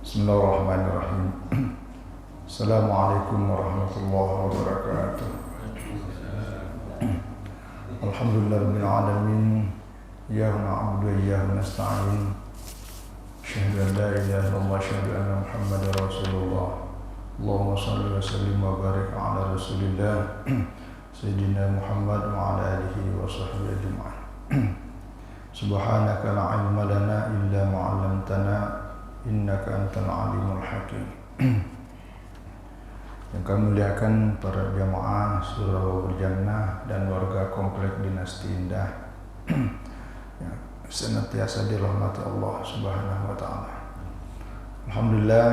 Bismillahirrahmanirrahim. Assalamualaikum warahmatullahi wabarakatuh. Alhamdulillahirabbil alamin. Iyyaka na'budu wa iyyaka nasta'in. Asyhadu an la ilaha illallah wa asyhadu anna Muhammadar Rasulullah. Allahumma shalli wa sallim wa barik ala Rasulillah Sayyidina Muhammad wa ala alihi wa sahbihi ajma'in. Subhanaka la ilma lana illa ma 'allamtana innaka antal alimul hakim. Yang kami muliakan para jamaah Surau Berjannah dan warga komplek Dinasti Indah yang senantiasa dirahmati Allah Subhanahu wa taala. Alhamdulillah,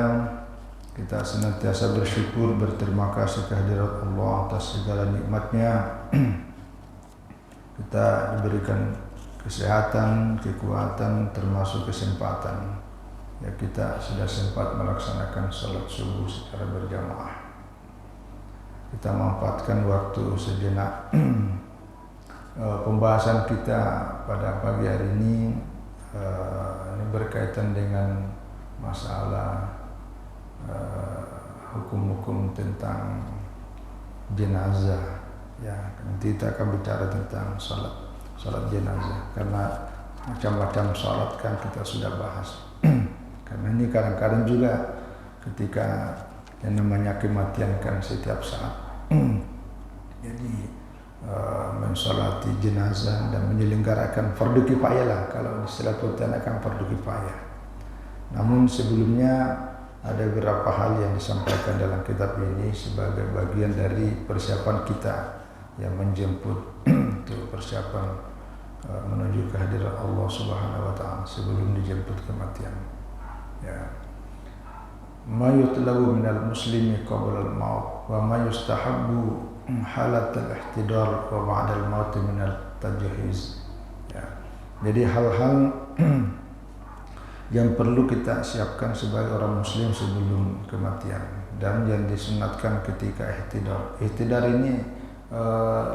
kita senantiasa bersyukur, berterima kasih kehadirat Allah atas segala nikmatnya. Kita diberikan kesehatan, kekuatan, termasuk kesempatan. Ya, kita sudah sempat melaksanakan salat subuh secara berjamaah. Kita memanfaatkan waktu sejenak. Pembahasan kita pada pagi hari ini berkaitan dengan masalah hukum-hukum tentang jenazah. Ya, nanti kita akan bicara tentang salat jenazah, karena macam-macam salat kan kita sudah bahas. Karena ini kadang-kadang juga ketika yang namanya kematian kan setiap saat. Jadi mensolati jenazah dan menyelenggarakan fardu kifayah lah, kalau istilah Quran akan fardu kifayah. Namun sebelumnya ada beberapa hal yang disampaikan dalam kitab ini sebagai bagian dari persiapan kita yang menjemput untuk persiapan menuju kehadiran Allah Subhanahu wa taala sebelum dijemput kematian. Ya. Ma yutlabu minal muslimi qabla al-maut wa ma yustahabbu halat al-ihtidar wa ba'da al-maut minal tajhiz. Ya. Jadi hal-hal yang perlu kita siapkan sebagai orang muslim sebelum kematian dan yang disunatkan ketika ihtidar. Ihtidar ini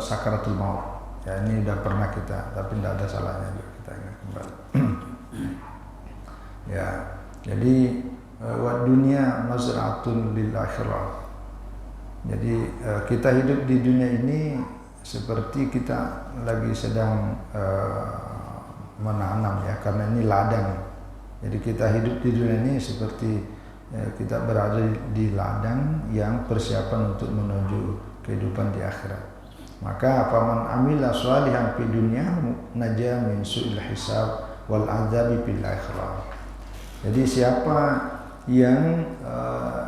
sakaratul maut. Ya, ini sudah pernah kita, tapi tidak ada salahnya juga kita ingat kembali. Ya, jadi wa dunya mazra'atun lil akhirah. Jadi kita hidup di dunia ini seperti kita lagi sedang menanam, ya, karena ini ladang. Jadi kita hidup di dunia ini seperti kita berada di ladang yang persiapan untuk menuju kehidupan di akhirat. Maka faman amila shalihan fi dunya naja min su'il hisab wal adzabi fil akhirah. Jadi siapa yang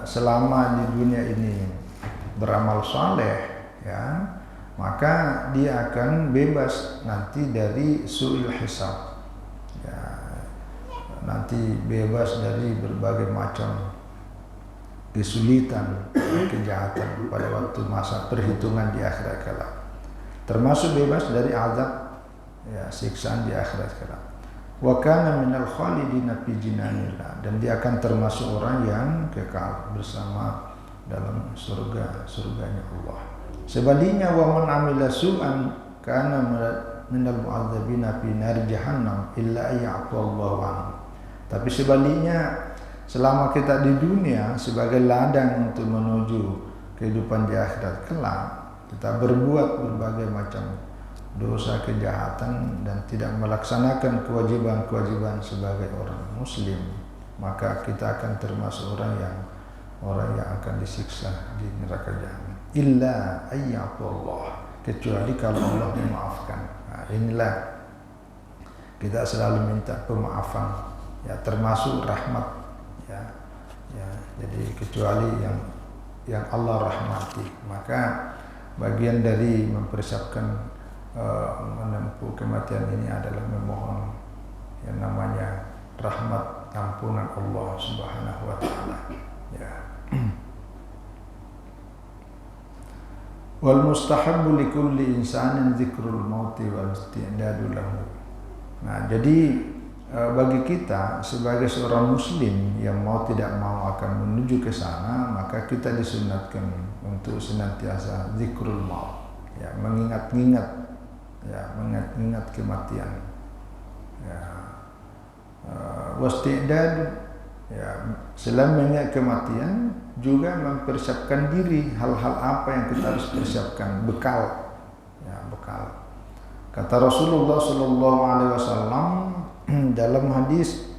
selama di dunia ini beramal saleh, ya, maka dia akan bebas nanti dari su'il hisab. Ya, nanti bebas dari berbagai macam kesulitan, kejahatan pada waktu masa perhitungan di akhirat kelak. Termasuk bebas dari azab, ya, siksaan di akhirat kelak. Wa kana minal khalidina fi jinanillah, dan dia akan termasuk orang yang kekal bersama dalam surganya Allah. Sebaliknya wa man amila su'an kana minal mu'adzabina fi nar jahannam illa ayya'fu Allahu anhu. Tapi sebaliknya, selama kita di dunia sebagai ladang untuk menuju kehidupan di akhirat kelak, kita berbuat berbagai macam dosa, kejahatan, dan tidak melaksanakan kewajiban-kewajiban sebagai orang muslim, maka kita akan termasuk orang yang akan disiksa di neraka jahanam. Illa ayya'fu Allah, kecuali kalau Allah memaafkan. Nah, inilah kita selalu minta pemaafan, ya, termasuk rahmat, ya. Jadi kecuali yang Allah rahmati, maka bagian dari mempersiapkan menempuh kematian ini adalah memohon yang namanya rahmat ampunan Allah Subhanahu wa taala. Ya. Wal mustahabbu likulli insanin dzikrul mauti wal isti'dadu lahu. Nah, jadi bagi kita sebagai seorang muslim yang mau tidak mau akan menuju ke sana, maka kita disunatkan untuk senantiasa zikrul maut, ya, mengingat-ingat kematian, ya, wasti'dad Ya, selain mengingat kematian, juga mempersiapkan diri hal-hal apa yang kita harus persiapkan, bekal. Ya, bekal. Kata Rasulullah Sallallahu Alaihi Wasallam dalam hadis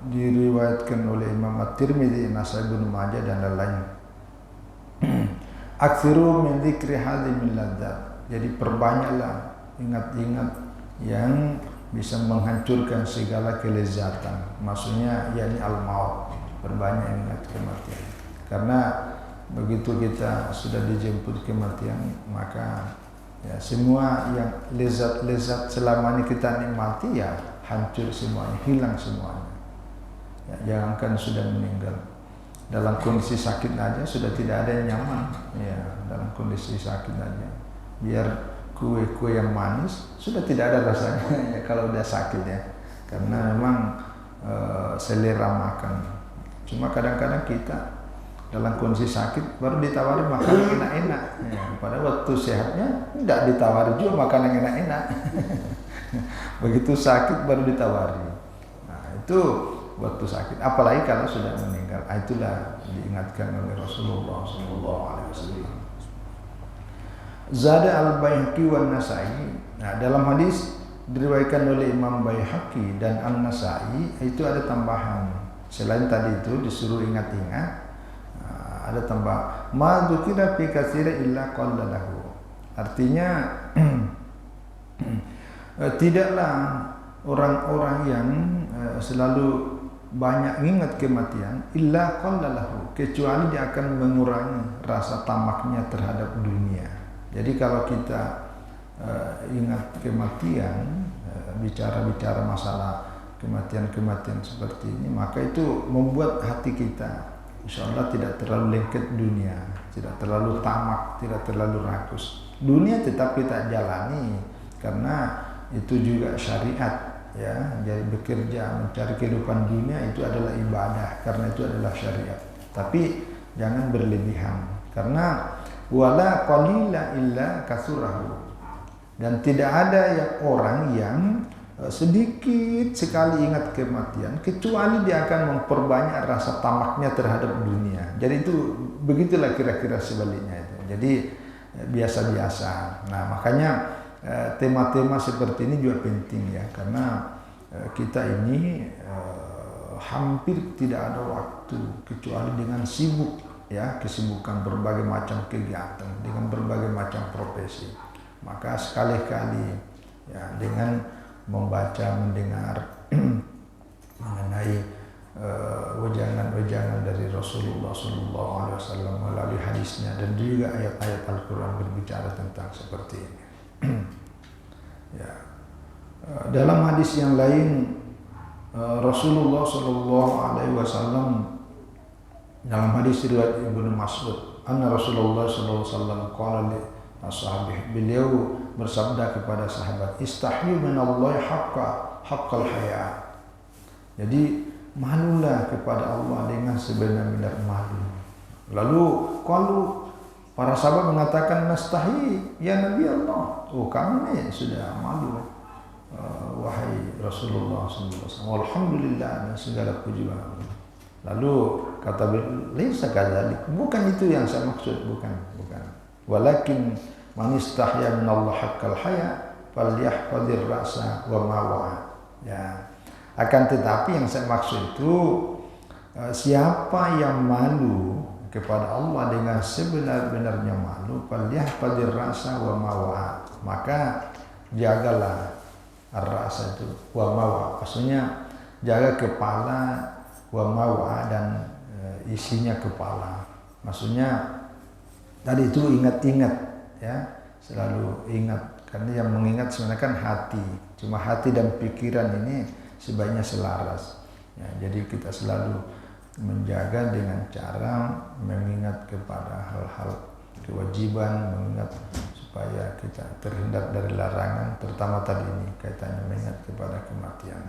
diriwayatkan oleh Imam At-Tirmidzi, Nasai, Ibnu Majah dan lain-lain. Aksiru min dzikri hadhimil ladzat. Jadi perbanyaklah ingat-ingat yang bisa menghancurkan segala kelezatan. Maksudnya yakni al-maut. Perbanyak ingat kematian. Karena begitu kita sudah dijemput kematian, maka ya semua yang lezat-lezat selama ini kita nikmati ya hancur semuanya, hilang semuanya. Ya, jangankan sudah meninggal, dalam kondisi sakit aja sudah tidak ada yang nyaman. Ya, dalam kondisi sakit aja, biar kue-kue yang manis sudah tidak ada rasanya ya kalau udah sakit ya, karena memang selera makan. Cuma kadang-kadang kita dalam kondisi sakit baru ditawari makanan enak-enak, ya, pada waktu sehatnya tidak ditawari juga makanan enak-enak. Begitu sakit baru ditawari. Nah, itu waktu sakit, apalagi kalau sudah meninggal. Itulah diingatkan oleh Rasulullah SAW. Zada al-Baihaqi wa Nasai. Nah, dalam hadis diriwayatkan oleh Imam Baihaqi dan An-Nasai itu ada tambahan. Selain tadi itu disuruh ingat-ingat, ada tambah ma dzukira fi katsira illa qalla lahu. Artinya tidaklah orang-orang yang selalu banyak ingat kematian illa qalla lahu, kecuali dia akan mengurangi rasa tamaknya terhadap dunia. Jadi kalau kita ingat kematian, bicara-bicara masalah kematian-kematian seperti ini, maka itu membuat hati kita insya Allah tidak terlalu lengket dunia, tidak terlalu tamak, tidak terlalu rakus. Dunia tetap kita jalani karena itu juga syariat ya. Jadi bekerja mencari kehidupan dunia itu adalah ibadah karena itu adalah syariat. Tapi jangan berlebihan, karena wala qalila illa kasurahu. Dan tidak ada yang orang yang sedikit sekali ingat kematian kecuali dia akan memperbanyak rasa tamaknya terhadap dunia. Jadi itu begitulah kira-kira sebaliknya itu. Jadi biasa-biasa. Nah, makanya tema-tema seperti ini juga penting ya, karena kita ini hampir tidak ada waktu kecuali dengan sibuk ya, kesibukan berbagai macam kegiatan dengan berbagai macam profesi. Maka sekali-kali ya dengan membaca, mendengar mengenai wejangan-wejangan dari Rasulullah SAW melalui hadisnya dan juga ayat-ayat Al-Quran berbicara tentang seperti ini. Ya. Dalam hadis yang lain Rasulullah SAW dalam hadis riwayat Ibnu Mas'ud, anna Rasulullah SAW qala li ashabih, beliau bersabda kepada sahabat, istahyu minallahi haqqal haya. Jadi malulah kepada Allah dengan sebenar-benar malu. Lalu kalau para sahabat mengatakan nastahi ya Nabi Allah, oh kami ini sudah malu wahai Rasulullah SAW. Alhamdulillah, dan segala puji bagi Allah. Lalu kata beliau, laisa kadzalik, bukan itu yang saya maksud, bukan. Walakin man istahya minallahi haqqal haya falyahfadir ra'sa wa ma wa'a. Ya. Akan tetapi yang saya maksud itu siapa yang malu kepada Allah dengan sebenar-benarnya malu, falyahfadir ra'sa wa ma wa'a, maka jagalah ar-ra'sa itu wa ma wa'a, maksudnya jaga kepala, wa ma wa'a, dan isinya kepala. Maksudnya tadi itu ingat-ingat ya, selalu ingat, karena yang mengingat sebenarnya kan hati. Cuma hati dan pikiran ini sebaiknya selaras ya, jadi kita selalu menjaga dengan cara mengingat kepada hal-hal kewajiban, mengingat supaya kita terhindar dari larangan, terutama tadi ini kaitannya mengingat kepada kematian.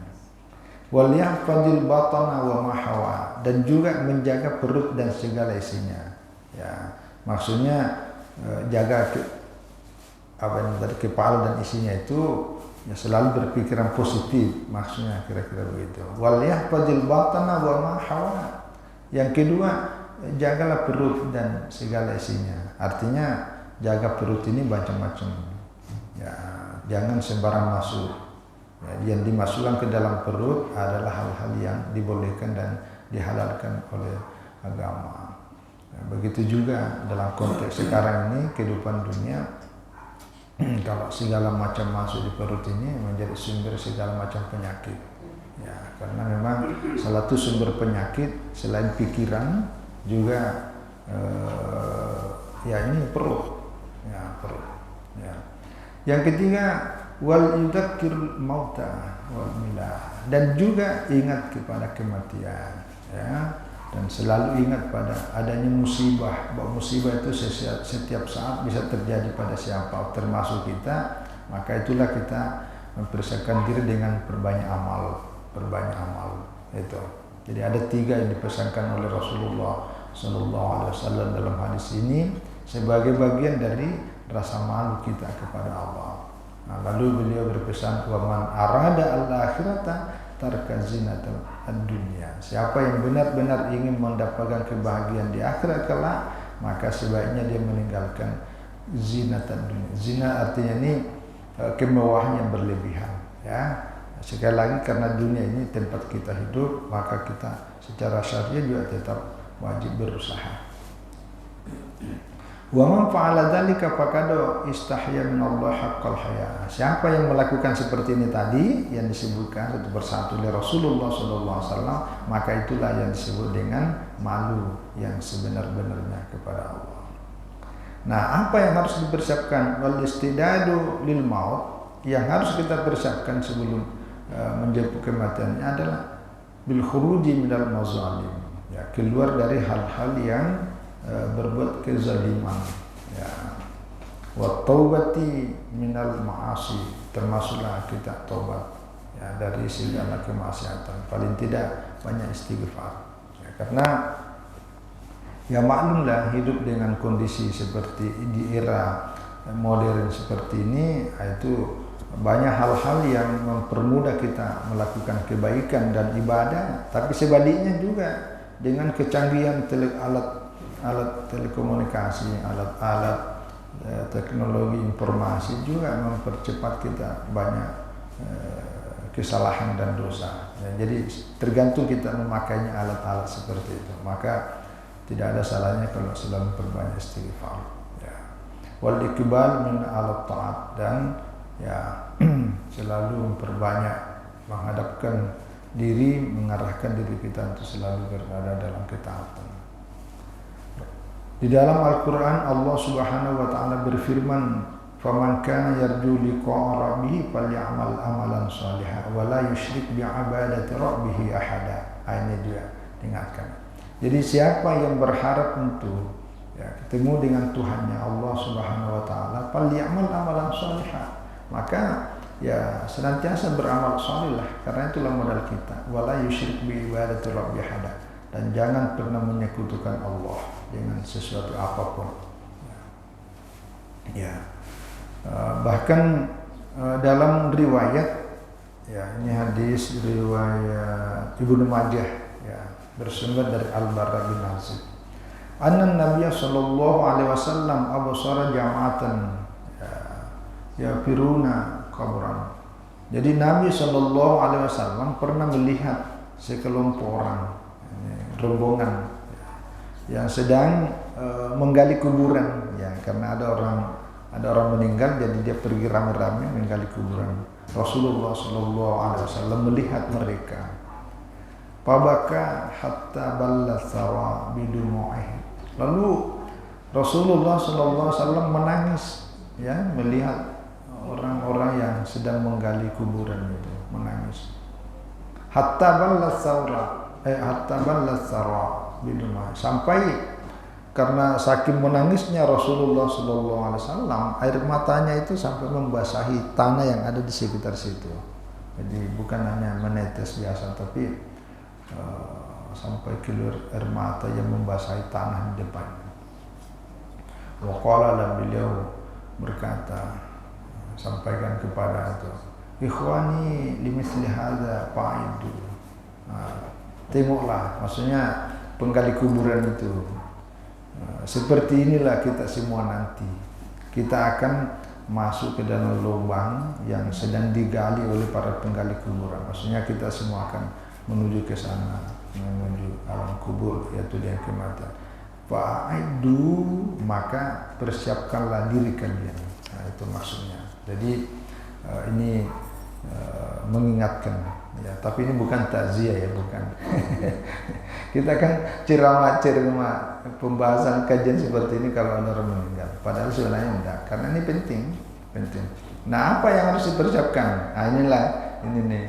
Wal yahfazil batana wa ma hawa, dan juga menjaga perut dan segala isinya ya. Maksudnya jaga apa yang tadi, kepala dan isinya itu Ya, selalu berpikiran positif, maksudnya kira-kira begitu. Wal yahfazil batana wa ma hawa. Yang kedua, jagalah perut dan segala isinya. Artinya jaga perut ini macam-macam. Ya, jangan sembarang masuk. Ya, yang dimasukkan ke dalam perut adalah hal-hal yang dibolehkan dan dihalalkan oleh agama. Ya, begitu juga dalam konteks sekarang ini kehidupan dunia, kalau segala macam masuk di perut ini menjadi sumber segala macam penyakit. Ya, karena memang salah satu sumber penyakit selain pikiran juga ya ini perut. Ya, perut. Ya. Yang ketiga, wal yudzakir mauta wal milah, dan juga ingat kepada kematian, ya, dan selalu ingat pada adanya musibah, bahwa musibah itu setiap saat bisa terjadi pada siapa, termasuk kita. Maka itulah kita mempersiapkan diri dengan berbanyak amal itu. Jadi ada 3 yang dipesankan oleh Rasulullah SAW dalam hadis ini sebagai bagian dari rasa malu kita kepada Allah. Nah, lalu beliau berpesan, wa man arada al-akhirata tarka zinatal ad-dunya. Siapa yang benar-benar ingin mendapatkan kebahagiaan di akhirat kelak, maka sebaiknya dia meninggalkan zinatal dunya. Zina artinya ini kemewahan yang berlebihan, ya. Sekali lagi, karena dunia ini tempat kita hidup, maka kita secara syariah juga tetap wajib berusaha. Wa man fa'ala dzalika faqad istahya min Allah haqqal haya. Siapa yang melakukan seperti ini tadi yang disebutkan satu persatu oleh Rasulullah SAW, maka itulah yang disebut dengan malu yang sebenar-benarnya kepada Allah. Nah, apa yang harus dipersiapkan? Wal istidadu lil maut, yang harus kita persiapkan sebelum menjemput kematian adalah bil khuruji minal mazalim, ya, keluar dari hal-hal yang berbuat kezaliman, ya, wa taubati minal ma'asi, termasuklah kita taubat, ya, dari segala kemaksiatan, paling tidak banyak istighfar, ya, karena ya maklumlah hidup dengan kondisi seperti di era modern seperti ini, itu banyak hal-hal yang mempermudah kita melakukan kebaikan dan ibadah, tapi sebaliknya juga dengan kecanggihan alat telekomunikasi, alat teknologi informasi juga mempercepat kita banyak kesalahan dan dosa. Ya, jadi tergantung kita memakainya alat-alat seperti itu. Maka tidak ada salahnya kalau sedang memperbanyak istighfar. Ya. Wal iqbal min alat taat, dan ya selalu memperbanyak menghadapkan diri, mengarahkan diri kita untuk selalu berada dalam ketaatan. Di dalam Al-Quran Allah Subhanahu wa Ta'ala berfirman, "Faman kana yarju liqa'a rabbih falyamal amalan shalihan wa la yusyrik bi'ibadati rabbih ahada." Ini dia diingatkan. Jadi siapa yang berharap untuk ketemu dengan Tuhannya Allah Subhanahu wa Ta'ala, falyamal amalan shalihan, maka ya senantiasa beramal saleh lah, karena itulah modal kita. Wa la yusyrik bi'ibadati rabbih ahada, dan jangan pernah menyekutukan Allah dengan sesuatu apapun. Ya, bahkan dalam riwayat, ya, ini hadis riwayat Ibnu Majah, ya, bersumber dari Al-Bara bin Azib. Anna Nabiya sallallahu alaihi wasallam absara jama'atan ya firuna qabran. Jadi Nabi sallallahu alaihi wasallam pernah melihat sekelompok orang, rombongan yang sedang menggali kuburan, ya, karena ada orang meninggal, jadi dia pergi rame-rame menggali kuburan. Rasulullah sallallahu alaihi wasallam melihat mereka. Pabaka hatta balla sawa bidumu'ih. Lalu Rasulullah sallallahu alaihi wasallam menangis, ya, melihat orang-orang yang sedang menggali kuburan itu, menangis. Hatta balla sawa bidumu'ih, sampai karena saking menangisnya Rasulullah SAW, air matanya itu sampai membasahi tanah yang ada di sekitar situ. Jadi bukan hanya menetes biasa, tapi sampai keluar air mata yang membasahi tanah di depan. Waqala, dan beliau berkata, sampaikan kepada itu ikhwani limithli hadza fa'idu. Tengoklah, maksudnya penggali kuburan itu. Seperti inilah kita semua nanti. Kita akan masuk ke dalam lubang yang sedang digali oleh para penggali kuburan. Maksudnya kita semua akan menuju ke sana, menuju alam kubur, yaitu dia kematian. Fa'idu, maka persiapkanlah diri kalian. Nah, itu maksudnya. Jadi ini mengingatkan, ya. Tapi ini bukan takziah, ya, bukan. Kita kan ceramah pembahasan kajian seperti ini kalau ada orang meninggal. Padahal sebenarnya enggak, karena ini penting. Nah, apa yang harus dipersiapkan? Nah, ini nih.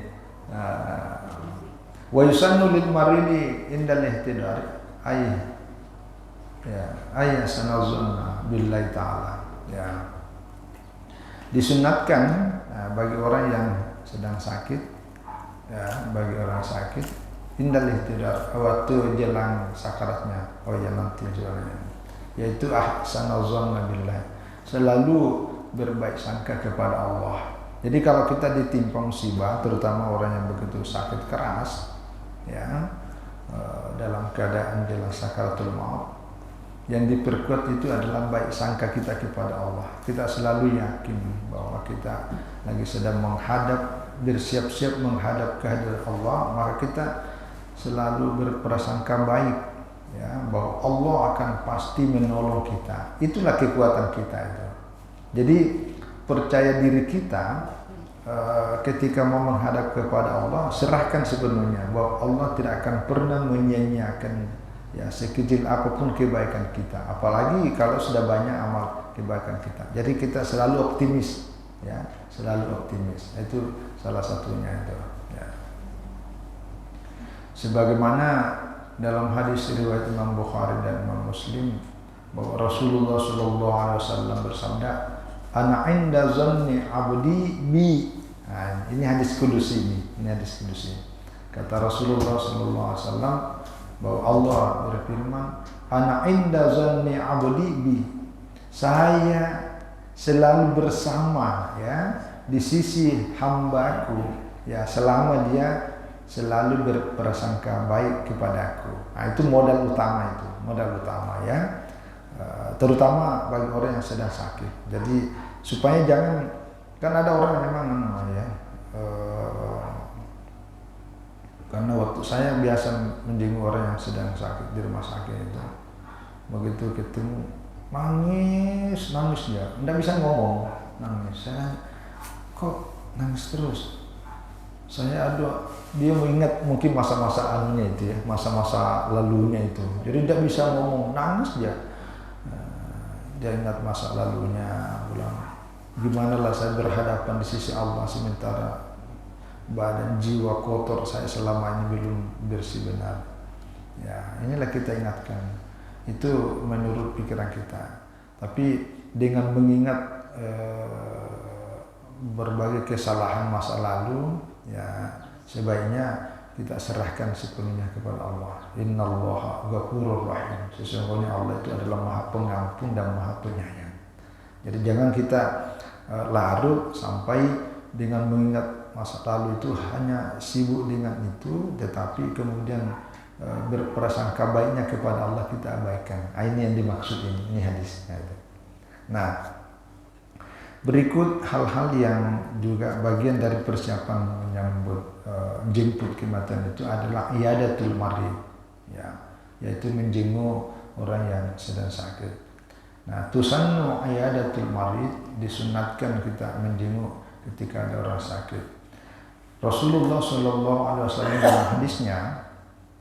Wa yusannu lil maridi indal ihtidar ayya sanazunna billahi ta'ala, ya. Disunatkan bagi orang yang sedang sakit, ya, bagi orang sakit indal ihtidar, waktu jelang sakaratnya, nanti jualnya, yaitu sanazunna billahi, selalu berbaik sangka kepada Allah. Jadi kalau kita ditimpa musibah, terutama orang yang begitu sakit keras, ya, dalam keadaan jelang sakaratul maut, yang diperkuat itu adalah baik sangka kita kepada Allah. Kita selalu yakin bahwa kita lagi sedang bersiap-siap menghadap kehadirat Allah, maka kita selalu berprasangka baik, ya, bahwa Allah akan pasti menolong kita. Itulah kekuatan kita itu. Jadi percaya diri kita ketika mau menghadap kepada Allah, serahkan sepenuhnya bahwa Allah tidak akan pernah menyia-nyiakan, ya, sekecil apapun kebaikan kita, apalagi kalau sudah banyak amal kebaikan kita. Jadi kita selalu optimis, ya, selalu optimis. Itu salah satunya itu, ya. Sebagaimana dalam hadis riwayat Imam Bukhari dan Imam Muslim bahwa Rasulullah SAW bersabda, "Ana inda zanni abdi bi." Nah, ini hadis kudusi ini hadis kudusi. Kata Rasulullah SAW bahwa Allah berfirman, "Ana inda zanni abdi bi." Saya selalu bersama, ya, di sisi hambaku, ya, selama dia selalu berprasangka baik kepadaku. Nah, itu modal utama ya. Terutama bagi orang yang sedang sakit. Jadi supaya jangan, kan ada orang memang ya, karena waktu saya biasa menjenguk orang yang sedang sakit di rumah sakit itu, begitu ketemu nangis dia, tidak bisa ngomong, nangis. Saya kok nangis terus? Saya dia mengingat mungkin masa-masa anunya itu, ya, masa-masa lalunya itu. Jadi tidak bisa ngomong, nangis dia. Dia ingat masa lalunya, bilang, gimana lah saya berhadapan di sisi Allah sementara badan jiwa kotor saya selama ini belum bersih benar. Ya, inilah kita ingatkan. Itu menurut pikiran kita. Tapi dengan mengingat berbagai kesalahan masa lalu, ya, sebaiknya kita serahkan sepenuhnya kepada Allah. Innallaha ghafurur rahim. Sesungguhnya Allah itu adalah Maha Pengampun dan Maha Penyayang. Jadi jangan kita larut sampai dengan mengingat masa lalu itu hanya sibuk dengan itu, tetapi kemudian berprasangka baiknya kepada Allah kita abaikan. Ini yang dimaksud ini hadisnya. Nah, berikut hal-hal yang juga bagian dari persiapan menyambut jemput kematian itu adalah iyadatul marid, ya, yaitu menjenguk orang yang sedang sakit. Nah, tusannu iyadatul marid, disunatkan kita menjenguk ketika ada orang sakit. Rasulullah SAW dalam hadisnya,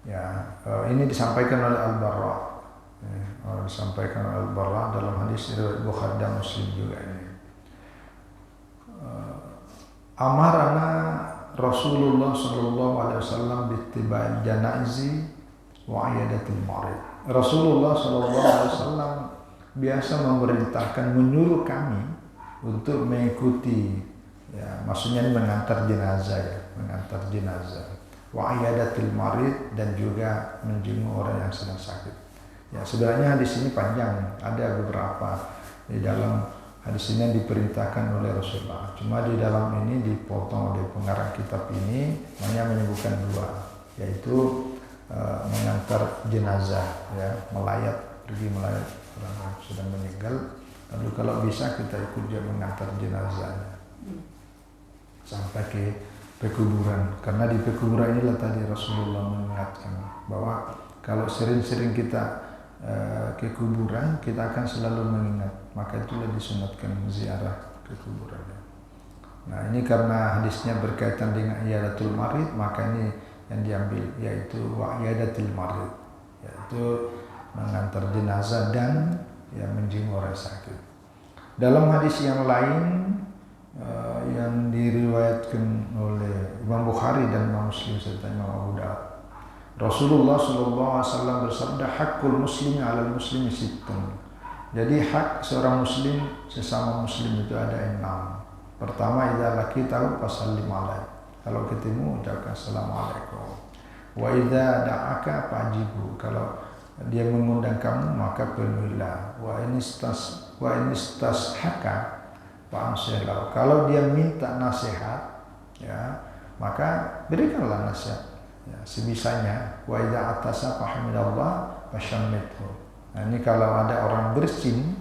ya, ini disampaikan oleh Al-Barra, disampaikan oleh Al-Barra dalam hadis riwayat Bukhari dan Muslim juga ini. Amarana Rasulullah SAW bittiba'il janaizi wa iyadatil marid. Rasulullah SAW biasa memerintahkan, menyuruh kami untuk mengikuti, ya, maksudnya mengantar jenazah, ya, mengantar jenazah, wa iyadatil marid, dan juga menjenguk orang yang sedang sakit. Ya, sebenarnya di sini panjang, ada beberapa di dalam Hadis ini diperintahkan oleh Rasulullah. Cuma di dalam ini dipotong oleh pengarang kitab ini hanya menyebutkan dua, yaitu mengantar jenazah, ya, pergi melayat orang yang sudah meninggal. Lalu kalau bisa kita ikut dia mengantar jenazahnya sampai ke kuburan. Karena di kuburan inilah tadi Rasulullah mengingatkan bahwa kalau sering-sering kita ke kuburan, kita akan selalu mengingat. Maka itulah disunatkan ziarah ke kuburan. Nah, ini karena hadisnya berkaitan dengan iyadatul marid, maka ini yang diambil, yaitu iyadatul marid, yaitu mengantar jenazah dan menjenguk orang sakit. Dalam hadis yang lain yang diriwayatkan oleh Imam Bukhari dan Imam Muslim serta Imam Abu Dawud, Rasulullah SAW bersabda, hakul muslimi ala muslimi sittun. Jadi hak seorang muslim sesama muslim itu ada 6. Pertama, idza laqitahu fasallim alaihi. Kalau ketemu ucapkan assalamualaikum. Wa idza da'aka fajibu. Kalau dia mengundang kamu maka penuhilah. Wa inistashaka fa'amsihlahu. Kalau dia minta nasihat, ya, maka berikanlah nasihat. Ya, sebisanya. Wa idza atasa fahamidallah fashammithu. Nah, ini kalau ada orang bersin,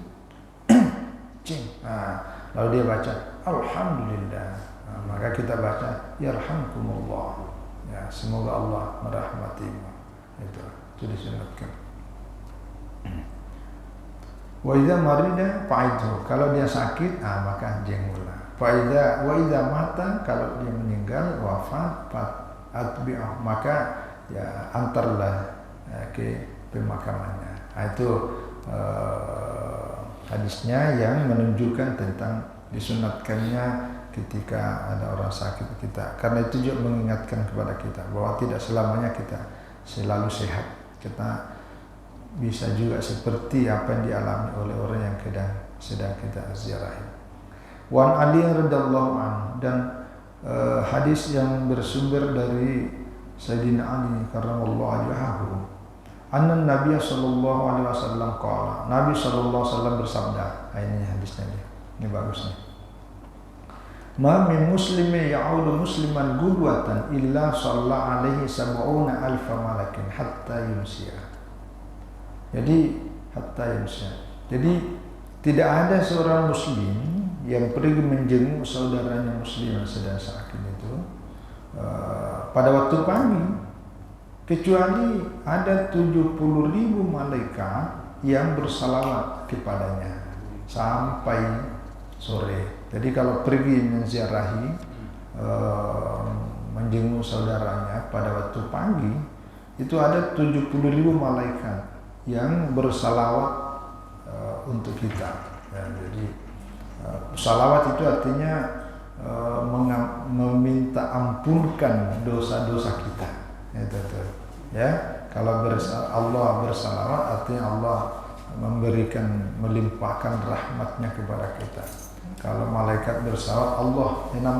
lalu dia baca alhamdulillah, maka kita baca yarhamkumullah. Ya, semoga Allah merahmatimu. Itu disunatkan. Wa idza marida fa'idhu. Kalau dia sakit, maka jenguklah. Wa idza mata, kalau dia meninggal, wafat, atbi'ah, maka ya antarlah ke pemakamannya. Itu hadisnya yang menunjukkan tentang disunatkannya ketika ada orang sakit kita. Karena itu juga mengingatkan kepada kita bahwa tidak selamanya kita selalu sehat. Kita bisa juga seperti apa yang dialami oleh orang yang sedang kita ziarahi. Wan Ali radhiyallahu anhu, dan hadis yang bersumber dari Sayyidina Ali karramallahu wajhahu, anna Nabi sallallahu alaihi wasallam qala, Nabi sallallahu alaihi wasallam bersabda. Ini hadisnya nih. Ini bagus nih. Ma min muslimin ya'udu musliman gudwatan illa shalla alaihi sab'una alfa malakin hatta yumsiya. Jadi hatta yumsiya. Jadi tidak ada seorang muslim yang pergi menjenguk saudaranya muslim yang sedang sakit itu pada waktu pagi, kecuali ada 70.000 malaikat yang bersalawat kepadanya sampai sore. Jadi kalau pergi menziarahi, menjenguk saudaranya pada waktu pagi, itu ada 70.000 malaikat yang bersalawat untuk kita. Ya, jadi salawat itu artinya meminta ampunkan dosa-dosa kita. Itu. Ya, kalau Allah bersalawat artinya Allah melimpahkan rahmatnya kepada kita. Kalau malaikat bersalawat,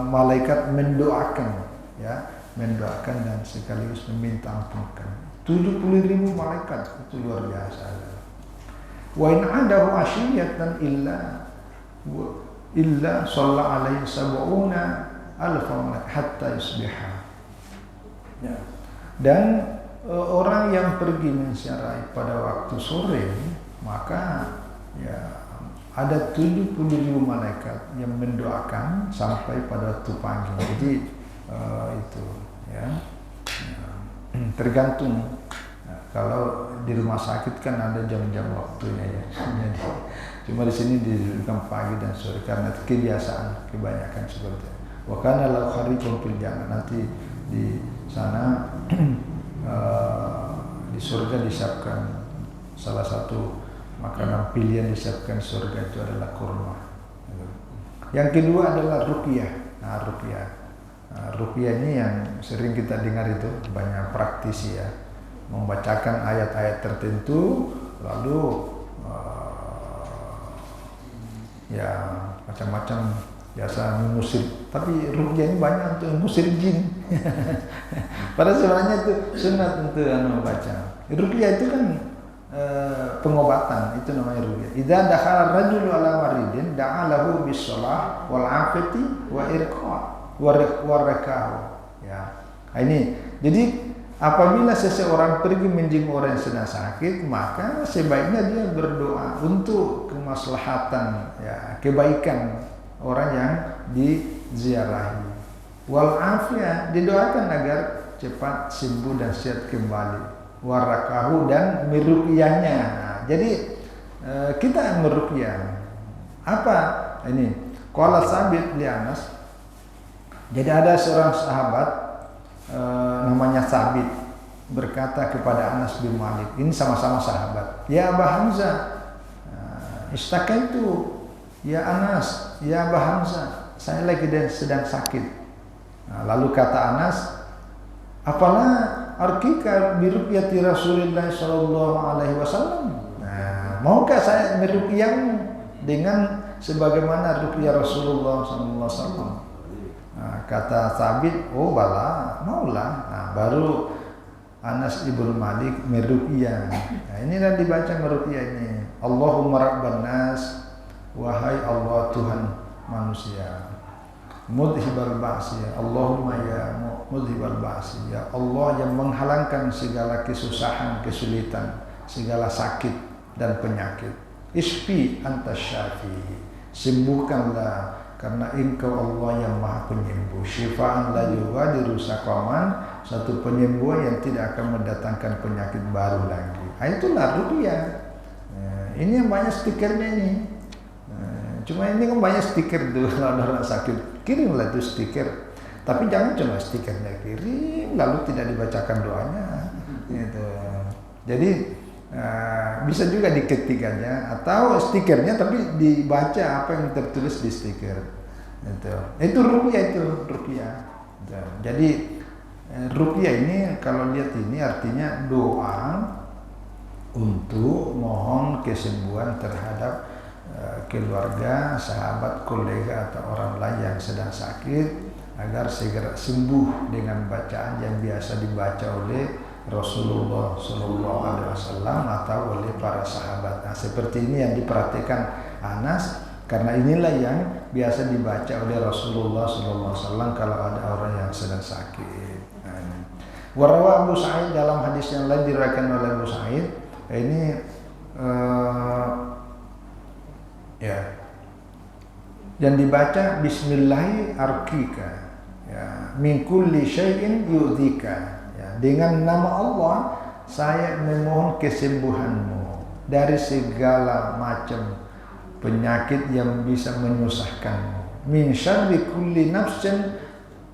malaikat mendoakan, ya, mendoakan dan sekaligus meminta ampunkan. 70.000 malaikat, itu luar biasa. Wa in adahu ashiyatan illa shalla alaihi sab'una alfa malak hatta yusbiha. Ya. Dan orang yang pergi menziarahi pada waktu sore, maka ya ada 70.000 malaikat yang mendoakan sampai pada waktu pagi. Jadi itu, ya. Tergantung. Kalau di rumah sakit kan ada jam-jam waktunya, ya. Jadi, cuma di sini didirikan pagi dan sore karena kebiasaan kebanyakan seperti itu. Wa kana lahu kharifun fil jannah, nanti di sana di surga disiapkan salah satu makanan pilihan disiapkan surga itu adalah kurma. Yang kedua adalah ruqyah. Ruqyah ini yang sering kita dengar itu, banyak praktisi, ya, membacakan ayat-ayat tertentu lalu ya macam-macam, biasa mengusir. Tapi ruqyah ini banyak untuk mengusir jin. Padahal sebenarnya itu sunat untuk baca. Ruqyah itu kan pengobatan, itu namanya ruqyah. Idza dakhala rajulu ala maridin da'alahu bis shalah wal afati wa irqa wa rakahu. Ya. Nah, ini jadi apabila seseorang pergi menjenguk orang yang sedang sakit, maka sebaiknya dia berdoa untuk kemaslahatan, ya, kebaikan orang yang diziarahi. Wal afiyah, didoakan agar cepat sembuh dan sehat kembali. Warakahu, dan meruqyahnya. Nah, jadi kita meruqyah. Apa ini? Qala Sabit li Anas. Jadi ada seorang sahabat namanya Sabit berkata kepada Anas bin Malik, ini sama-sama sahabat. Ya Aba Hamzah, istakaitu. Ya Anas, ya Aba Hamzah, saya lagi sedang sakit. Nah, lalu kata Anas, apalah arkika biruqyati Rasulullah sallallahu alaihi wasallam. Nah, maukah saya meruqyahmu dengan sebagaimana ruqyah Rasulullah sallallahu alaihi wasallam? Nah, kata Sabit, oh bala, maulah. Nah, baru Anas ibnu Malik meruqyah. Nah, ini dan dibaca meruqyah ini. Allahumma rabban nas, wahai Allah Tuhan manusia. Mudhibal ba'si, Allahumma ya mudhibal ba'si, ya Allah yang menghalangkan segala kesusahan, kesulitan, segala sakit dan penyakit. Isfi anta syafi, sembuhkanlah karena engkau Allah yang maha penyembuh. Syifaan la yughadiru saqaman, satu penyembuhan yang tidak akan mendatangkan penyakit baru lagi. Itulah ruqyah. Ini yang banyak stikernya ini. Cuma ini kan banyak stiker tuh, kalau ada orang sakit, kirimlah itu stiker. Tapi jangan cuma stikernya kirim, lalu tidak dibacakan doanya. Gitu. Jadi bisa juga diketikannya atau stikernya tapi dibaca apa yang tertulis di stiker. Gitu. Itu ruqyah, itu ruqyah. Gitu. Jadi ruqyah ini kalau lihat ini artinya doa untuk mohon kesembuhan terhadap keluarga, sahabat, kolega atau orang lain yang sedang sakit agar segera sembuh dengan bacaan yang biasa dibaca oleh Rasulullah Sallallahu Alaihi Wasallam atau oleh para sahabat. Nah, seperti ini yang diperhatikan Anas karena inilah yang biasa dibaca oleh Rasulullah Sallallahu Alaihi Wasallam kalau ada orang yang sedang sakit. Warawa Abu Sa'id dalam hadis yang lain diriwayatkan oleh Abu Sa'id ini ya, dan dibaca Bismillahi arkika, ya, min kulli syai'in yu'dzika, ya, dengan nama Allah saya memohon kesembuhanmu dari segala macam penyakit yang bisa menyusahkanmu. Min syarri kulli nafsin,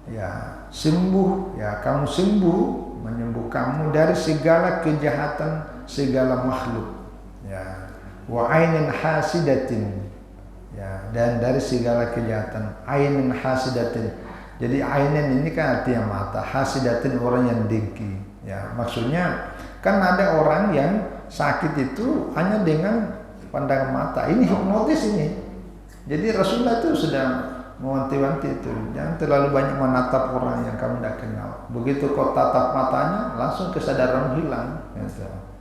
ya, sembuh, ya, kamu sembuh, menyembuh kamu dari segala kejahatan segala makhluk, ya. Wa ainin hasidatin, ya, dan dari segala kejahatan. Ainin hasidatin, jadi ainin ini kan artinya mata, hasidatin orang yang dengki, ya, maksudnya kan ada orang yang sakit itu hanya dengan pandangan mata. Ini hipnotis ini. Jadi Rasulullah itu sedang mewanti-wanti itu, jangan terlalu banyak menatap orang yang kamu tidak kenal. Begitu kau tatap matanya langsung kesadaran hilang,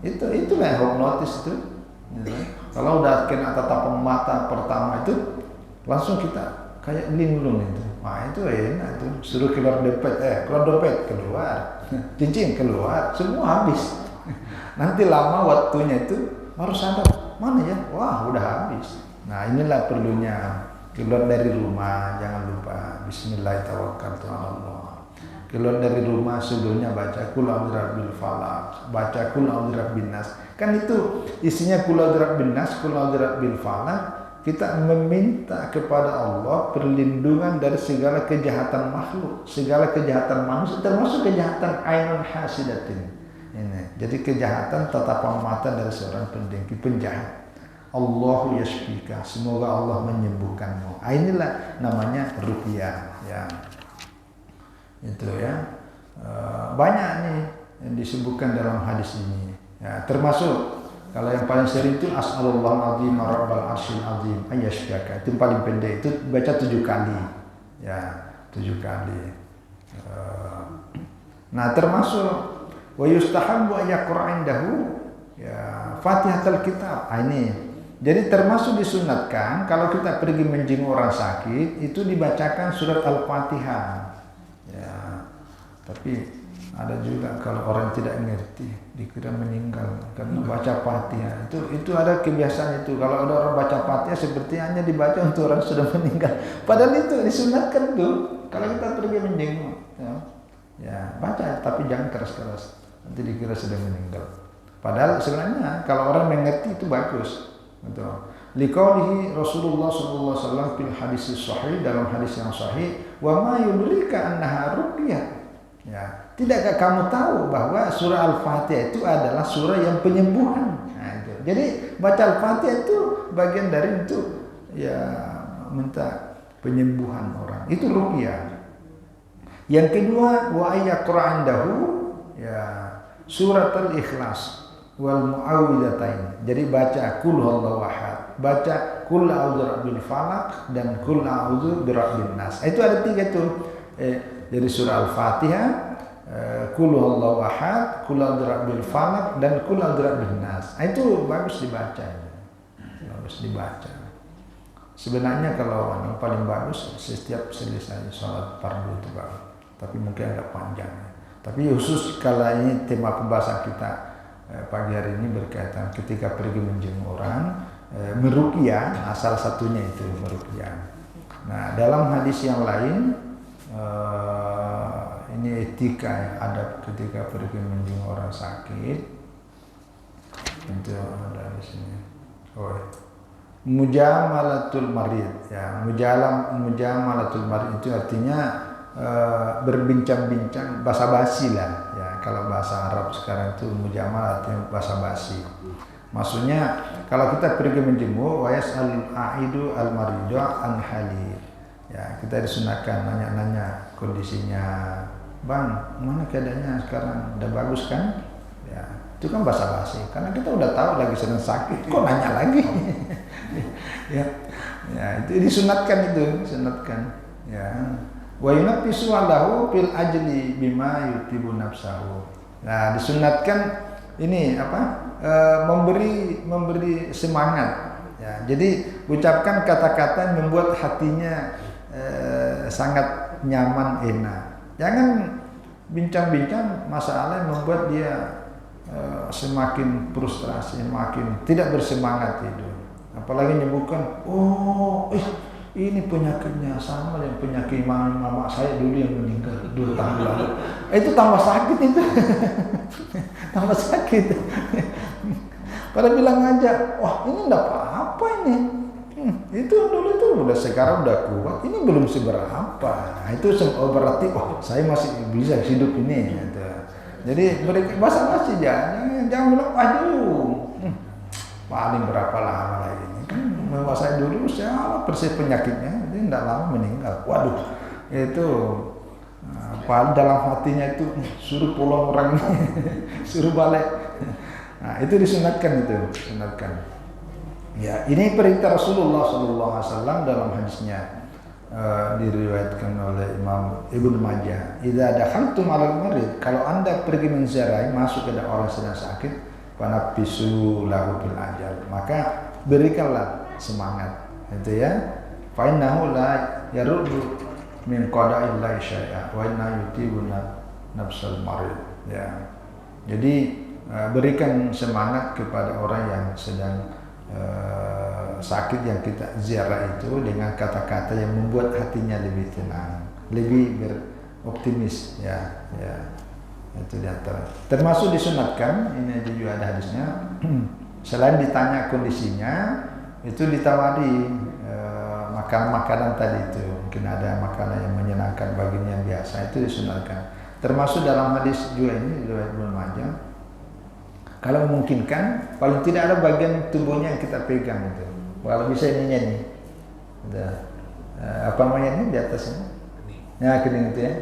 gitu. Itulah hipnotis itu. Gitu. Kalau udah kena tatapan mata pertama itu langsung kita kayak linglung itu. Nah, itu enak tuh. Suruh keluar dompet, keluar. Cincin keluar, semua habis. Nanti lama waktunya itu baru sadar, mana ya? Wah, udah habis. Nah, inilah perlunya keluar dari rumah, jangan lupa Bismillahirrahmanirrahim. Keluar dari rumah sebelumnya baca Qul a'udzu birabbil falaq, baca Qul a'udzu birabbin nas. Kan itu isinya Qul a'udzu birabbin nas, Qul a'udzu birabbil falaq. Kita meminta kepada Allah perlindungan dari segala kejahatan makhluk, segala kejahatan manusia, termasuk kejahatan ainun hasidatin. Ini. Jadi kejahatan tatapan mata dari seorang pendengki, penjahat. Allahu yashfika, semoga Allah menyembuhkanmu. Inilah namanya ruqyah, ya. Itu ya, banyak nih yang disebutkan dalam hadis ini, ya, termasuk kalau yang paling sering itu as'alullah azim rabbal arsyil azim ayyashfaka, itu paling pendek, itu baca 7 kali, ya, 7 kali. Nah, termasuk wa yustahabbu ayaqra indahu ya Fatihatul Kitab. Ini jadi termasuk disunatkan kalau kita pergi menjenguk orang sakit itu dibacakan surat Al-Fatihah. Ya, tapi ada juga kalau orang tidak mengerti dikira meninggal karena baca Fatihah. Itu ada kebiasaan itu. Kalau ada orang baca Fatihah seperti hanya dibaca untuk orang sudah meninggal. Padahal itu disunatkan tuh. Kalau kita pergi menjenguk, ya baca tapi jangan keras-keras. Nanti dikira sudah meninggal. Padahal sebenarnya kalau orang mengerti itu bagus. Betul. Liqaulihi Rasulullah sallallahu alaihi wasallam fil hadis sahih, dalam hadis yang sahih, wa ma yudrika annaha ruqyah. Ya, tidakkah kamu tahu bahwa surah Al-Fatihah itu adalah surah yang penyembuhan? Nah, itu. Jadi baca Al-Fatihah itu bagian dari untuk ya minta penyembuhan orang. Itu ruqyah. Yang kedua, wa ayyaqra'andahu ya surat Al-Ikhlas wal muawwidzatain. Jadi baca qul huwallahu ahad, baca qul a'udzu birabbil falaq dan qul a'udzu birabbin nas. Itu ada 3 tuh. Dari surah Al-Fatihah, qul huwallahu ahad, qul a'udzu birabbil falaq dan qul a'udzu birabbin nas. Itu bagus dibaca. Bagus dibaca. Sebenarnya kalau yang paling bagus setiap selesai sholat fardu itu bagus. Tapi mungkin agak panjang. Tapi khusus kalau ini tema pembahasan kita pagi hari ini berkaitan ketika pergi menjenguk orang, meruqyah, salah satunya itu meruqyah. Nah, dalam hadis yang lain ini etika yang ada ketika pergi menjenguk orang sakit. Itu ada di sini. Mujamalatul marid, ya, mujamalatul marid itu artinya berbincang-bincang basa-basi lah, ya. Kalau bahasa Arab sekarang itu mujamalah artinya basa-basi. Maksudnya kalau kita pergi menjenguk, wa yas'al aidu al maridu an hali, ya, kita disunahkan nanya-nanya kondisinya, bang, mana keadaannya sekarang, udah bagus kan? Ya, itu kan basa-basi, karena kita udah tahu lagi sedang sakit, kok nanya lagi? Ya, ya, itu disunatkan, ya. Wa yunaffisu alahu fil ajli bima yutibu nafsahu. Nah, disunatkan ini apa? Memberi semangat. Ya, jadi ucapkan kata-kata yang membuat hatinya sangat nyaman, enak. Jangan bincang-bincang masalah yang membuat dia semakin frustrasi, makin tidak bersemangat itu. Apalagi menyebutkan, ini penyakitnya sama dengan penyakit mama saya dulu yang meninggal 2 tahun lalu. Itu tambah sakit itu. Tambah sakit. Pada bilang aja, wah ini enggak apa-apa ini. Itu dulu itu udah sekarang udah kuat, ini belum seberapa. Nah, itu berarti saya masih bisa hidup ini. Gitu. Jadi basa-basi jangan bilang aduh. Paling berapa lama lagi ini kan saya dulu siapa persis penyakitnya, ini tidak lama meninggal. Waduh, itu dalam hatinya itu suruh pulang orang suruh balik. Nah, itu disunatkan Ya, ini perintah Rasulullah SAW dalam hadisnya diriwayatkan oleh Imam Ibnu Majah. Idza dakhaltum 'alal marid, kalau Anda pergi menziarahi, masuk ke orang sedang sakit, fanabbisu lahu bil ajal, maka berikanlah semangat, itu ya. Fa innahu la yaruddu min qada'illahi syai'a wa inna yutibuna nafsal marid, ya. Jadi berikan semangat kepada orang yang sedang sakit yang kita ziarah itu dengan kata-kata yang membuat hatinya lebih tenang, lebih beroptimis, ya. Itu diantara termasuk disunatkan, ini juga ada hadisnya, selain ditanya kondisinya, itu ditawari makanan tadi itu, mungkin ada makanan yang menyenangkan baginya yang biasa, itu disunatkan. Termasuk dalam hadis juga ini riwayat Ibnu Majah, kalau memungkinkan paling tidak ada bagian tubuhnya yang kita pegang itu, kalau bisa ininya nih, apa namanya ini di atasnya, ya kening itu ya,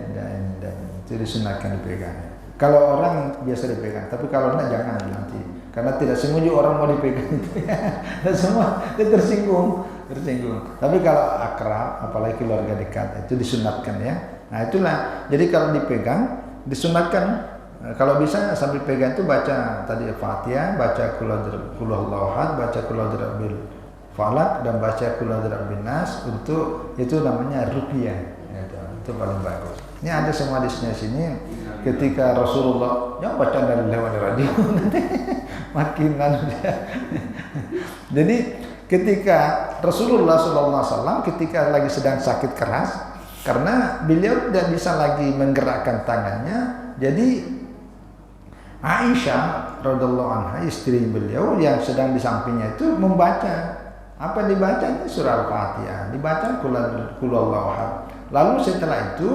dan itu disunatkan dipegang. Kalau orang biasa dipegang, tapi kalau enggak jangan nanti, karena tidak semua juga orang mau dipegang itu ya. Dan semua dia tersinggung. Tapi kalau akrab, apalagi keluarga dekat, itu disunatkan ya. Nah itulah. Jadi kalau dipegang, disunatkan Kalau bisa sambil pegang itu baca tadi Fatihah, baca Qul huwallahu ahad, baca Qul a'udzu falak, dan baca Qul a'udzu nas. Untuk itu namanya ruqyah. Itu paling bagus. Ini ada semua hadisnya sini. Ketika Rasulullah yang baca dari lewat radio nanti makin dia. Jadi ketika Rasulullah SAW ketika lagi sedang sakit keras, karena beliau tidak bisa lagi menggerakkan tangannya, jadi Aisyah radhiallahu anha, istri beliau yang sedang di sampingnya itu membaca. Apa yang dibacanya? Surah Al-Fatihah, dibaca Qul huwallahu ahad. Lalu setelah itu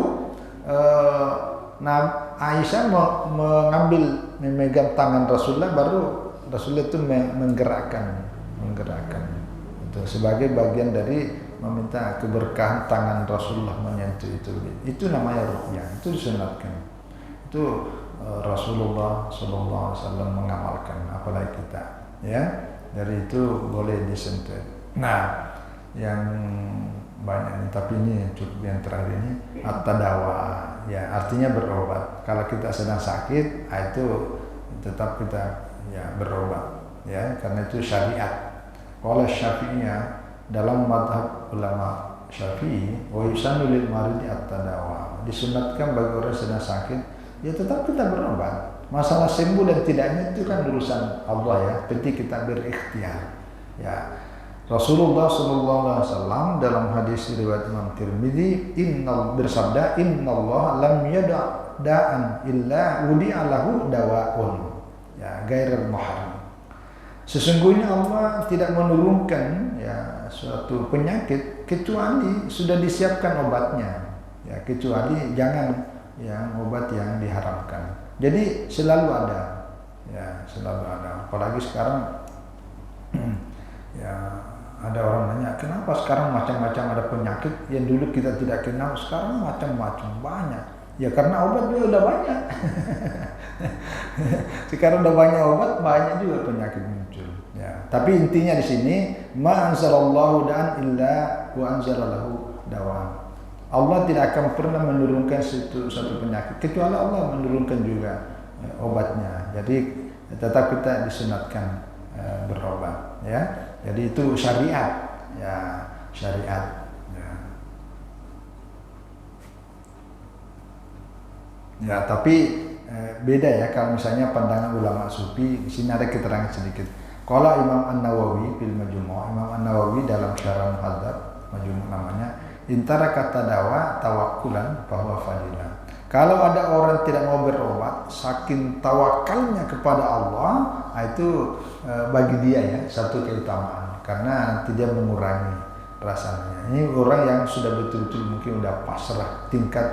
Aisyah memegang tangan Rasulullah, baru Rasulullah itu menggerakkan itu sebagai bagian dari meminta keberkahan tangan Rasulullah menyentuh itu. Itu namanya ruqyah, itu disunatkan. Itu Rasulullah SAW mengamalkan, apalagi kita, ya. Dari itu boleh disentuh. Nah, yang banyak ini, tapi ini cukup yang terakhir ini at-tadawa, ya, artinya berobat. Kalau kita sedang sakit, itu tetap kita ya berobat, ya, karena itu syariat. Kalau Syafi'iyah dalam madhab ulama Syafi'i, wa yusannu lil maridi at-tadawa, disunatkan bagi orang sedang sakit, ya tetap kita berobat. Masalah sembuh dan tidaknya itu kan urusan Allah, ya. Penting kita berikhtiar. Ya. Rasulullah SAW dalam hadis riwayat Imam Tirmidzi bersabda, Innallaha lam yada' da'an illa wudi'a lahu dawa'un, ya, ghairul muharram. Sesungguhnya Allah tidak menurunkan, ya, suatu penyakit kecuali sudah disiapkan obatnya, ya, kecuali jangan yang obat yang diharamkan. Jadi selalu ada, ya, selalu ada. Apalagi sekarang ya ada orang nanya, kenapa sekarang macam-macam ada penyakit yang dulu kita tidak kenal, sekarang macam-macam banyak. Ya karena obat dia udah banyak. Sekarang udah banyak obat, banyak juga penyakit muncul. Ya, tapi intinya di sini, ma anzalallahu da'an illa wa anzalallahu dawa. Allah tidak akan pernah menurunkan satu penyakit kecuali Allah menurunkan juga obatnya. Jadi tetap kita disunatkan berobat, ya. Jadi itu syariat, ya, syariat. Ya, tapi beda ya kalau misalnya pandangan ulama sufi. Di sini ada keterangan sedikit. Qala Imam An-Nawawi fil Majmu', Imam An-Nawawi dalam Syarah Muhadzab Majmu' namanya, intara kata dawa tawakkulan bahwa fadilah. Kalau ada orang tidak mau berobat, saking tawakalnya kepada Allah, itu bagi dia, ya, satu keutamaan, karena nanti dia mengurangi rasanya. Ini orang yang sudah betul-betul mungkin udah pasrah, tingkat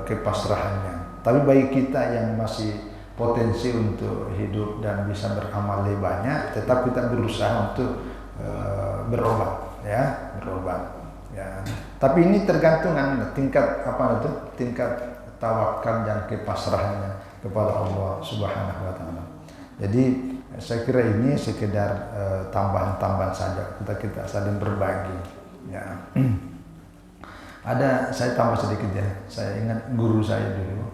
kepasrahannya. Tapi bagi kita yang masih potensi untuk hidup dan bisa beramal lebih banyak, tetap kita berusaha untuk berobat, ya, berobat. Ya. Tapi ini tergantung tingkat apa itu, tingkat tawakal dan kepasrahannya kepada Allah Subhanahu wa taala. Jadi saya kira ini sekedar tambahan-tambahan saja, kita saling berbagi, ya. Ada, saya tambah sedikit, ya. Saya ingat guru saya dulu.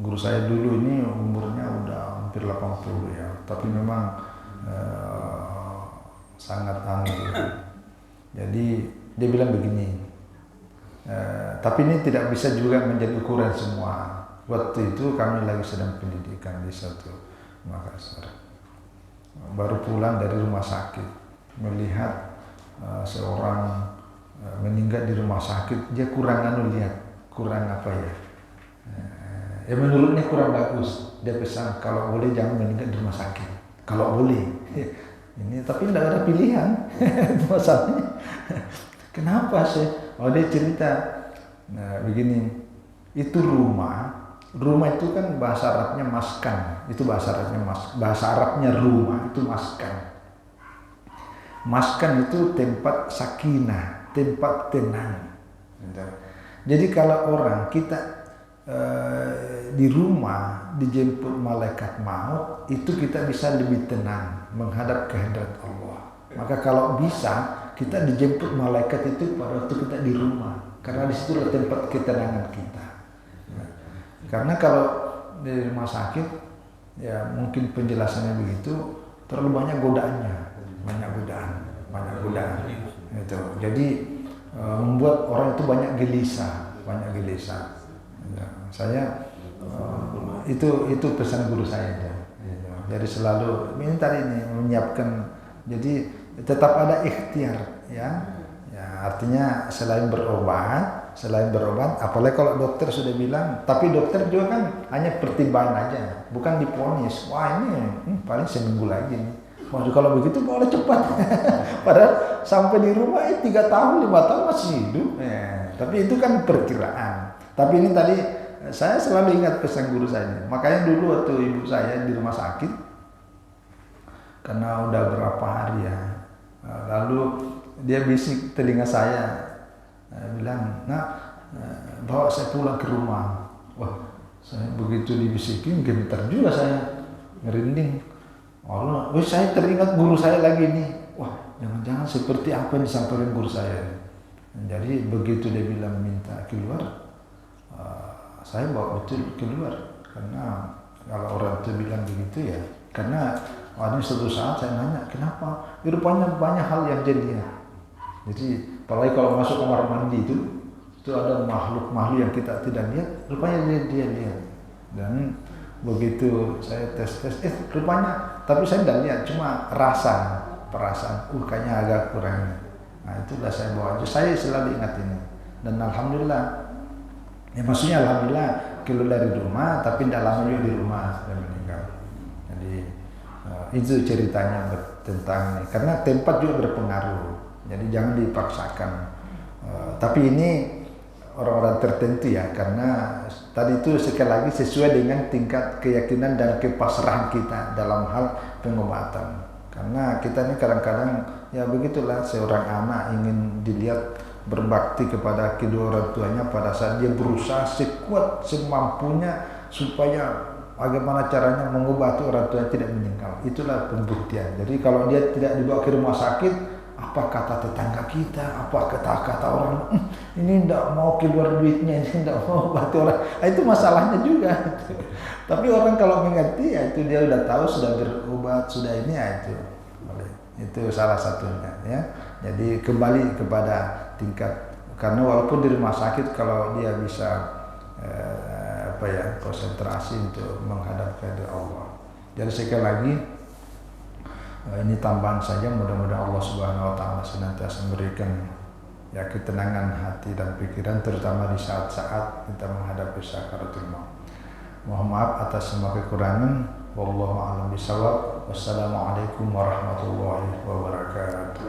Guru saya dulu ini umurnya udah hampir 80, ya. Tapi memang sangat anggun. Jadi dia bilang begini, tapi ini tidak bisa juga menjadi ukuran semua. Waktu itu kami lagi sedang pendidikan di satu Makassar. Baru pulang dari rumah sakit, melihat seorang meninggal di rumah sakit. Dia kurang kurang apa ya? Ya menurutnya kurang bagus. Dia pesan kalau boleh jangan meninggal di rumah sakit. Kalau boleh. Ini tapi tidak ada pilihan. Masalahnya. Kenapa sih? Oh, dia cerita. Nah, begini. Itu rumah itu kan bahasa Arabnya maskan. Itu bahasa Arabnya rumah itu maskan. Maskan itu tempat sakinah, tempat tenang. Jadi kalau orang kita di rumah dijemput malaikat maut, itu kita bisa lebih tenang menghadap kehadrat Allah. Maka kalau bisa kita dijemput malaikat itu pada waktu kita di rumah, karena disitulah tempat ketenangan kita. Karena kalau di rumah sakit, ya mungkin penjelasannya begitu, terlalu banyak godaannya, banyak godaan. Gitu. Jadi membuat orang itu banyak gelisah. Ya, saya itu pesan guru saya. Gitu. Jadi selalu ini tadi ini menyiapkan. Jadi tetap ada ikhtiar, ya. Ya artinya selain berobat, apalagi kalau dokter sudah bilang, tapi dokter juga kan hanya pertimbangan aja, bukan diponis. Wah ini paling seminggu lagi nih. Waduh kalau begitu boleh cepat. Padahal sampai di rumah 3 tahun, 5 tahun masih hidup. Ya, tapi itu kan perkiraan. Tapi ini tadi saya selalu ingat pesan guru saya. Makanya dulu waktu ibu saya di rumah sakit, karena udah berapa hari ya, lalu dia bisik telinga saya, bilang, "Nak, bawa saya pulang ke rumah." Wah, saya begitu dibisikin gemetar juga saya, ngerinding. Allah, saya teringat guru saya lagi nih. Wah, jangan-jangan seperti apa yang disampaikan guru saya. Jadi begitu dia bilang minta keluar, saya bawa betul keluar. Karena kalau orang itu bilang begitu ya, karena ada suatu saat saya nanya, kenapa? Rupanya banyak hal yang dia lihat. Jadi apalagi kalau masuk kamar mandi itu ada makhluk-makhluk yang kita tidak lihat, rupanya dia lihat. Dan begitu saya tes, rupanya, tapi saya tidak lihat, cuma perasaan, kayaknya agak kurang. Nah itulah saya bawa aja, saya selalu ingat ini. Dan alhamdulillah, ya maksudnya alhamdulillah keluar dari rumah, tapi tidak lama juga di rumah sudah meninggal. Jadi itu ceritanya tentang ini, karena tempat juga berpengaruh. Jadi jangan dipaksakan. Tapi ini orang-orang tertentu ya, karena tadi itu sekali lagi sesuai dengan tingkat keyakinan dan kepasrahan kita dalam hal pengobatan. Karena kita ini kadang-kadang ya begitulah, seorang anak ingin dilihat berbakti kepada kedua orang tuanya pada saat dia berusaha sekuat semampunya supaya bagaimana caranya mengobati orang tua tidak meninggal. Itulah pembuktian. Jadi kalau dia tidak dibawa ke rumah sakit, apa kata tetangga kita, apa kata orang, ini tidak mau keluar duitnya, ini tidak mau bantu orang. Nah, itu masalahnya juga. Tapi orang kalau mengerti, ya itu dia sudah tahu, sudah berobat, sudah ini, ya itu salah satunya. Ya. Jadi kembali kepada tingkat, karena walaupun di rumah sakit kalau dia bisa konsentrasi untuk menghadap kepada Allah. Jadi sekali lagi, ini tambahan saja, mudah-mudahan Allah Subhanahu wa taala senantiasa memberikan ya ketenangan hati dan pikiran, terutama di saat-saat kita menghadapi sakaratul maut. Mohon maaf atas semua kekurangan. Wallahu a'lam bishawab. Wassalamualaikum warahmatullahi wabarakatuh.